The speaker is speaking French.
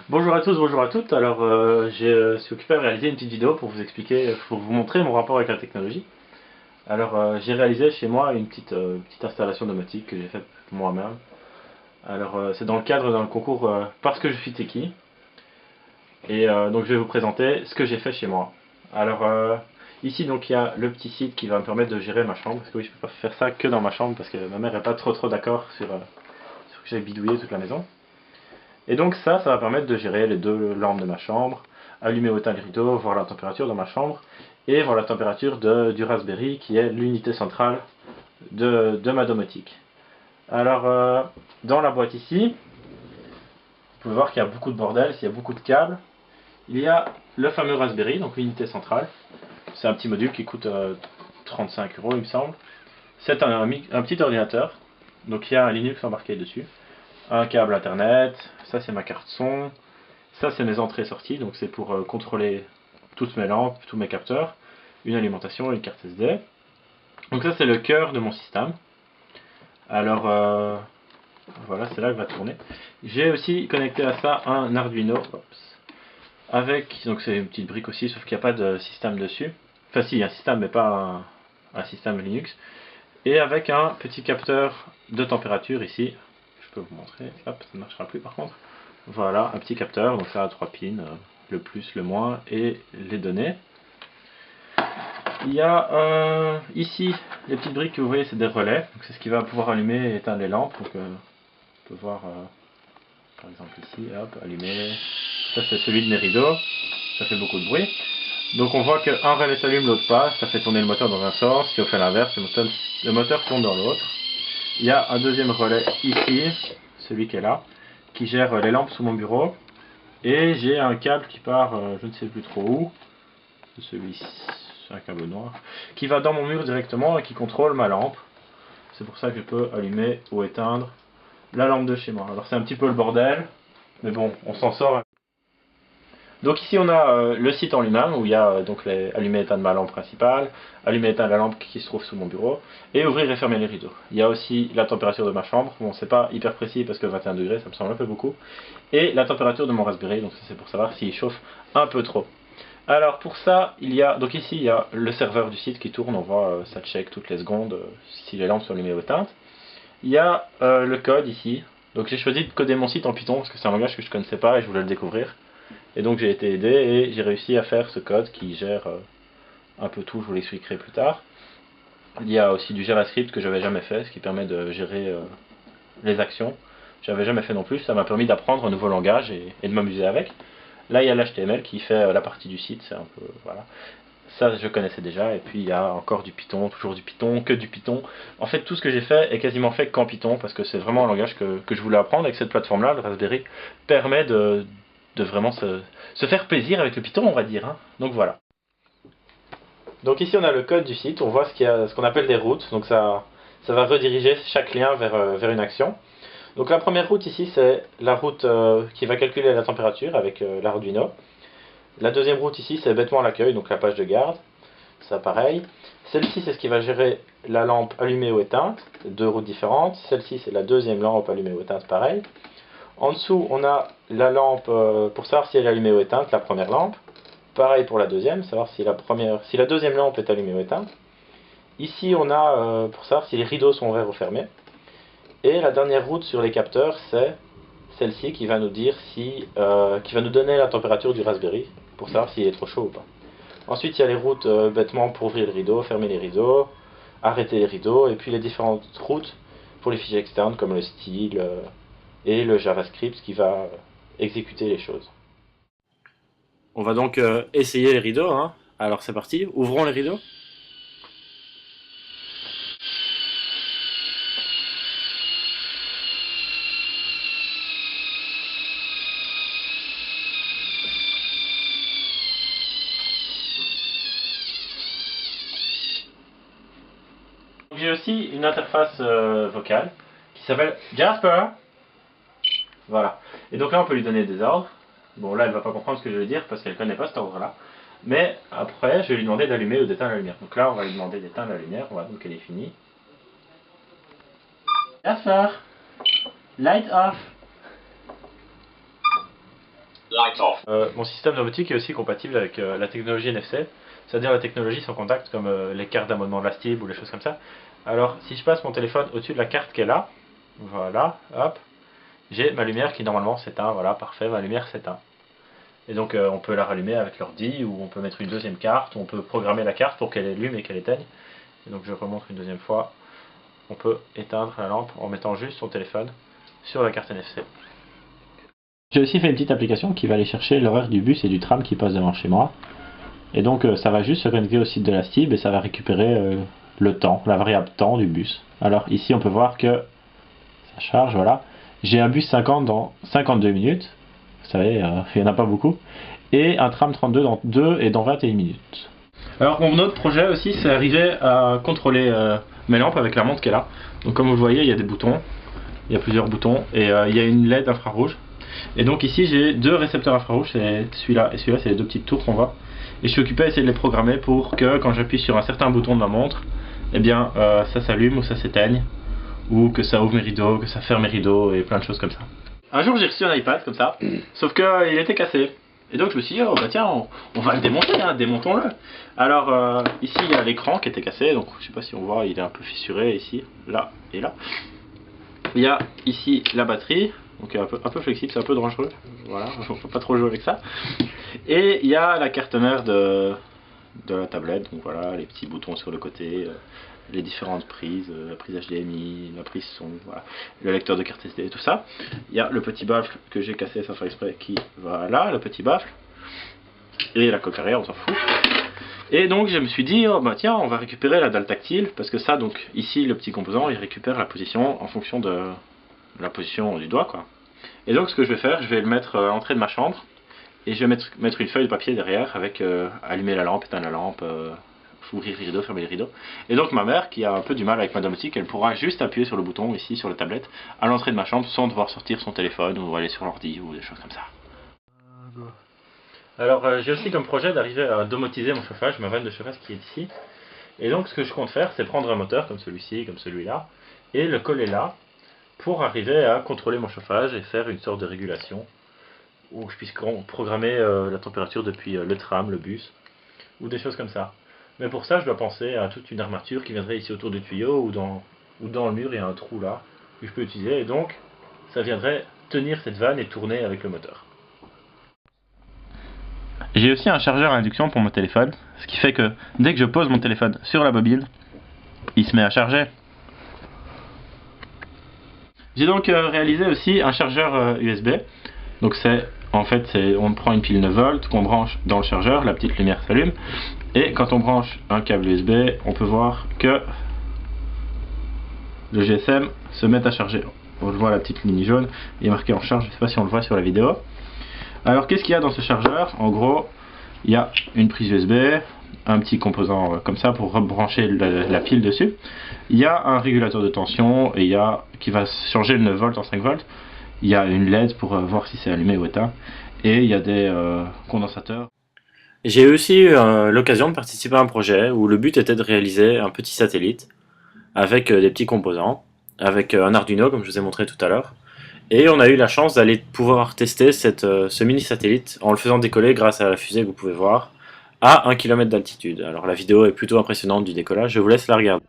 Bonjour à tous, bonjour à toutes. Alors, je suis occupé à réaliser une petite vidéo pour vous expliquer, pour vous montrer mon rapport avec la technologie. Alors, j'ai réalisé chez moi une petite installation domotique que j'ai faite moi-même. Alors, c'est dans le cadre d'un concours Parce que je suis techie. Et donc, je vais vous présenter ce que j'ai fait chez moi. Alors, ici, donc, il y a le petit site qui va me permettre de gérer ma chambre. Parce que oui, je peux pas faire ça que dans ma chambre parce que ma mère n'est pas trop d'accord sur que j'aille bidouiller toute la maison. Et donc ça va permettre de gérer les deux lampes de ma chambre, allumer autant le rideau, voir la température dans ma chambre, et voir la température du Raspberry qui est l'unité centrale de ma domotique. Alors dans la boîte ici, vous pouvez voir qu'il y a beaucoup de bordel, il y a beaucoup de câbles. Il y a le fameux Raspberry, donc l'unité centrale. C'est un petit module qui coûte 35 euros il me semble. C'est un petit ordinateur, donc il y a un Linux embarqué dessus. Un câble internet, ça c'est ma carte son, ça c'est mes entrées et sorties, donc c'est pour contrôler toutes mes lampes, tous mes capteurs, une alimentation et une carte SD. Donc ça c'est le cœur de mon système. Alors voilà, c'est là que va tourner. J'ai aussi connecté à ça un Arduino, avec, donc c'est une petite brique aussi, sauf qu'il n'y a pas de système dessus. Enfin si, il y a un système mais pas un système Linux. Et avec un petit capteur de température ici, je peux vous montrer, hop, ça ne marchera plus par contre. Voilà, un petit capteur, donc ça a 3 pins, le plus, le moins, et les données. Il y a ici, les petites briques que vous voyez, c'est des relais, donc c'est ce qui va pouvoir allumer et éteindre les lampes. Donc on peut voir, par exemple ici, hop, allumer. Ça c'est celui de mes rideaux, ça fait beaucoup de bruit. Donc on voit qu'un relais s'allume, l'autre pas, ça fait tourner le moteur dans un sens. Si on fait l'inverse, le moteur tourne dans l'autre. Il y a un deuxième relais ici, celui qui est là, qui gère les lampes sous mon bureau. Et j'ai un câble qui part, je ne sais plus trop où, celui-ci, c'est un câble noir, qui va dans mon mur directement et qui contrôle ma lampe. C'est pour ça que je peux allumer ou éteindre la lampe de chez moi. Alors c'est un petit peu le bordel, mais bon, on s'en sort. Donc ici on a le site en lui-même où il y a donc les allumer et éteindre ma lampe principale, allumer et éteindre la lampe qui se trouve sous mon bureau, et ouvrir et fermer les rideaux. Il y a aussi la température de ma chambre, bon c'est pas hyper précis parce que 21 degrés ça me semble un peu beaucoup, et la température de mon Raspberry, donc c'est pour savoir s'il chauffe un peu trop. Alors pour ça, il y a, donc ici il y a le serveur du site qui tourne, on voit ça check toutes les secondes si les lampes sont allumées ou éteintes. Il y a le code ici, donc j'ai choisi de coder mon site en Python parce que c'est un langage que je ne connaissais pas et je voulais le découvrir. Et donc j'ai été aidé et j'ai réussi à faire ce code qui gère un peu tout, je vous l'expliquerai plus tard. Il y a aussi du JavaScript que j'avais jamais fait, ce qui permet de gérer les actions. J'avais jamais fait non plus, ça m'a permis d'apprendre un nouveau langage et de m'amuser avec. Là, il y a l'HTML qui fait la partie du site, c'est un peu, voilà. Ça, je connaissais déjà, et puis il y a encore du Python, toujours du Python, que du Python. En fait, tout ce que j'ai fait est quasiment fait qu'en Python, parce que c'est vraiment un langage que je voulais apprendre, et que cette plateforme-là, le Raspberry, permet de vraiment se faire plaisir avec le Python, on va dire. Hein. Donc voilà. Donc ici, on a le code du site, on voit ce qu'on appelle des routes, donc ça va rediriger chaque lien vers une action. Donc la première route ici, c'est la route qui va calculer la température avec l'Arduino. La deuxième route ici, c'est bêtement l'accueil, donc la page de garde. Ça pareil. Celle-ci, c'est ce qui va gérer la lampe allumée ou éteinte, deux routes différentes. Celle-ci, c'est la deuxième lampe allumée ou éteinte, pareil. En dessous, on a la lampe pour savoir si elle est allumée ou éteinte, la première lampe. Pareil pour la deuxième, savoir si la deuxième lampe est allumée ou éteinte. Ici, on a pour savoir si les rideaux sont ouverts ou fermés. Et la dernière route sur les capteurs, c'est celle-ci qui va nous dire qui va nous donner la température du Raspberry pour savoir s'il est trop chaud ou pas. Ensuite, il y a les routes bêtement pour ouvrir le rideau, fermer les rideaux, arrêter les rideaux, et puis les différentes routes pour les fichiers externes comme le style et le JavaScript qui va exécuter les choses. On va donc essayer les rideaux. Hein. Alors c'est parti, ouvrons les rideaux. J'ai aussi une interface vocale qui s'appelle Jasper. Voilà. Et donc là, on peut lui donner des ordres. Bon, là, elle va pas comprendre ce que je veux dire parce qu'elle connaît pas cet ordre-là. Mais après, je vais lui demander d'allumer ou d'éteindre la lumière. Donc là, on va lui demander d'éteindre la lumière. Voilà, donc elle est finie. Jasper, light off. Light off. Mon système domotique est aussi compatible avec la technologie NFC, c'est-à-dire la technologie sans contact comme les cartes d'abonnement de la STIB ou les choses comme ça. Alors si je passe mon téléphone au-dessus de la carte qui est là, voilà, hop, j'ai ma lumière qui normalement s'éteint, voilà, parfait, ma lumière s'éteint. Et donc on peut la rallumer avec l'ordi, ou on peut mettre une deuxième carte, on peut programmer la carte pour qu'elle allume et qu'elle éteigne. Et donc je remontre une deuxième fois, on peut éteindre la lampe en mettant juste son téléphone sur la carte NFC. J'ai aussi fait une petite application qui va aller chercher l'horaire du bus et du tram qui passe devant chez moi. Et donc ça va juste se connecter au site de la STIB et ça va récupérer le temps, la variable temps du bus. Alors ici on peut voir que ça charge, voilà. J'ai un bus 50 dans 52 minutes, vous savez, il n'y en a pas beaucoup. Et un tram 32 dans 2 et dans 21 minutes. Alors mon autre projet aussi, c'est arriver à contrôler mes lampes avec la montre qui est là. Donc comme vous le voyez, il y a des boutons, il y a plusieurs boutons, et il y a une LED infrarouge. Et donc ici j'ai deux récepteurs infrarouges, c'est celui-là et celui-là, c'est les deux petites tours qu'on voit. Et je suis occupé à essayer de les programmer pour que quand j'appuie sur un certain bouton de ma montre, eh bien ça s'allume ou ça s'éteigne, ou que ça ouvre mes rideaux, que ça ferme mes rideaux et plein de choses comme ça. Un jour j'ai reçu un iPad comme ça, sauf qu'il était cassé. Et donc je me suis dit, oh bah tiens, on va le démonter, hein, démontons-le. Alors ici il y a l'écran qui était cassé, donc je sais pas si on voit, il est un peu fissuré ici, là et là. Il y a ici la batterie, donc un peu flexible, c'est un peu dangereux, voilà, faut pas trop jouer avec ça. Et il y a la carte mère de la tablette, donc voilà, les petits boutons sur le côté, les différentes prises, la prise HDMI, la prise son, voilà, le lecteur de carte SD et tout ça. Il y a le petit baffle que j'ai cassé sans faire exprès qui, voilà, le petit baffle. Et la coque arrière, on s'en fout. Et donc je me suis dit, oh bah tiens, on va récupérer la dalle tactile, parce que ça, donc ici, le petit composant, il récupère la position en fonction de la position du doigt, quoi. Et donc ce que je vais faire, je vais le mettre à l'entrée de ma chambre, et je vais mettre une feuille de papier derrière avec allumer la lampe, éteindre la lampe, ouvrir les rideaux, fermer les rideaux. Et donc ma mère, qui a un peu du mal avec ma domotique, elle pourra juste appuyer sur le bouton ici sur la tablette à l'entrée de ma chambre sans devoir sortir son téléphone ou aller sur l'ordi ou des choses comme ça. Alors j'ai aussi comme projet d'arriver à domotiser mon chauffage, ma vanne de chauffage qui est ici. Et donc ce que je compte faire, c'est prendre un moteur comme celui-ci, comme celui-là, et le coller là pour arriver à contrôler mon chauffage et faire une sorte de régulation où je puisse programmer la température depuis le tram, le bus, ou des choses comme ça. Mais pour ça, je dois penser à toute une armature qui viendrait ici autour du tuyau, ou dans le mur, il y a un trou là, que je peux utiliser, et donc ça viendrait tenir cette vanne et tourner avec le moteur. J'ai aussi un chargeur à induction pour mon téléphone, ce qui fait que dès que je pose mon téléphone sur la bobine, il se met à charger. J'ai donc réalisé aussi un chargeur USB. Donc en fait, on prend une pile 9 volts qu'on branche dans le chargeur, la petite lumière s'allume, et quand on branche un câble USB, on peut voir que le GSM se met à charger. On le voit, la petite ligne jaune, il est marqué en charge, je ne sais pas si on le voit sur la vidéo. Alors qu'est-ce qu'il y a dans ce chargeur? En gros, il y a une prise USB, un petit composant comme ça pour rebrancher la pile dessus. Il y a un régulateur de tension et qui va changer le 9 volts en 5 volts. Il y a une LED pour voir si c'est allumé ou éteint. Et il y a des condensateurs. J'ai aussi eu l'occasion de participer à un projet où le but était de réaliser un petit satellite avec des petits composants, avec un Arduino comme je vous ai montré tout à l'heure. Et on a eu la chance d'aller pouvoir tester ce mini satellite en le faisant décoller grâce à la fusée que vous pouvez voir à 1 km d'altitude. Alors la vidéo est plutôt impressionnante du décollage, je vous laisse la regarder.